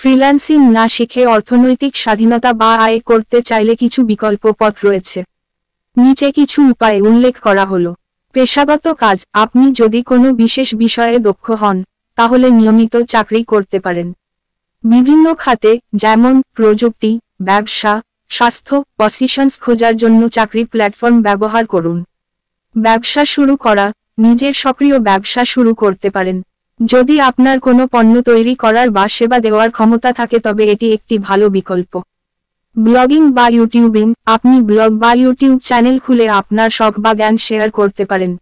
Freelancing না শিখে অর্থনৈতিক স্বাধীনতা বা আয় করতে চাইলে কিছু বিকল্প পথ রয়েছে। নিচে কিছু উপায় উল্লেখ করা হলো। পেশাগত কাজ। আপনি যদি কোনো বিশেষ বিষয়ে দক্ষ হন, তাহলে নিয়মিত চাকরি করতে পারেন। বিভিন্ন খাতে, যেমন প্রযুক্তি, ব্যবসা, স্বাস্থ্য, পজিশনস খোঁজার জন্য চাকরি প্ল্যাটফর্ম ব্যবহার করুন। ব্যবসা শুরু করা। নিজের সক্রিয় ব্যবসা শুরু করতে পারেন। যদি আপনার কোনো পণ্য তৈরি করার বা সেবা দেওয়ার ক্ষমতা থাকে তবে এটি একটি ভালো বিকল্প। ব্লগিং বা ইউটিউবিং। আপনি ব্লগ বা ইউটিউব চ্যানেল খুলে আপনার শখ বা জ্ঞান শেয়ার করতে পারেন।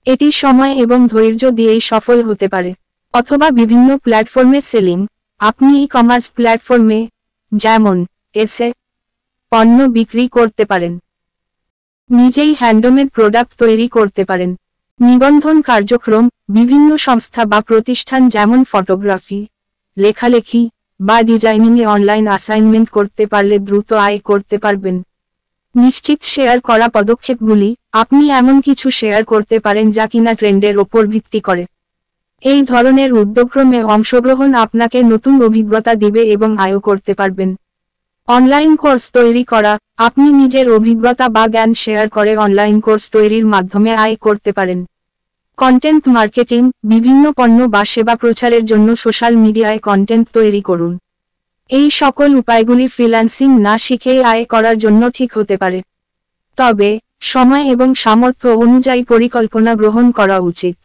এটি সময় এবং ধৈর্য দিয়েই সফল হতে পারে। অথবা বিভিন্ন প্ল্যাটফর্মে সেলিং। আপনি ই-কমার্স প্ল্যাটফর্মে, যেমন এসে, পণ্য বিক্রি করতে পারেন। নিজেই হ্যান্ডমেড প্রোডাক্ট তৈরি করতে পারেন। নিবন্ধন কার্যক্রম। বিভিন্ন সংস্থা বা প্রতিষ্ঠান যেমন ফটোগ্রাফি, লেখালেখি বা ডিজাইনিংয়ে অনলাইন অ্যাসাইনমেন্ট করতে পারলে দ্রুত আয় করতে পারবেন। নিশ্চিত শেয়ার করা পদক্ষেপগুলি। আপনি এমন কিছু শেয়ার করতে পারেন যা কিনা ট্রেন্ডের ওপর ভিত্তি করে। এই ধরনের উদ্যোগক্রমে অংশগ্রহণ আপনাকে নতুন অভিজ্ঞতা দিবে এবং আয়ও করতে পারবেন। অনলাইন কোর্স তৈরি করা। আপনি নিজের অভিজ্ঞতা বা জ্ঞান শেয়ার করে অনলাইন কোর্স তৈরির মাধ্যমে আয় করতে পারেন। Content marketing. বিভিন্ন পণ্য বা সেবা প্রচারের জন্য সোশ্যাল মিডিয়ায় কন্টেন্ট তৈরি করুন। এই সকল উপায়গুলি ফ্রিল্যান্সিং না শিখেই আয় করার জন্য ঠিক হতে পারে। তবে সময় এবং সামর্থ্য অনুযায়ী পরিকল্পনা গ্রহণ করা উচিত।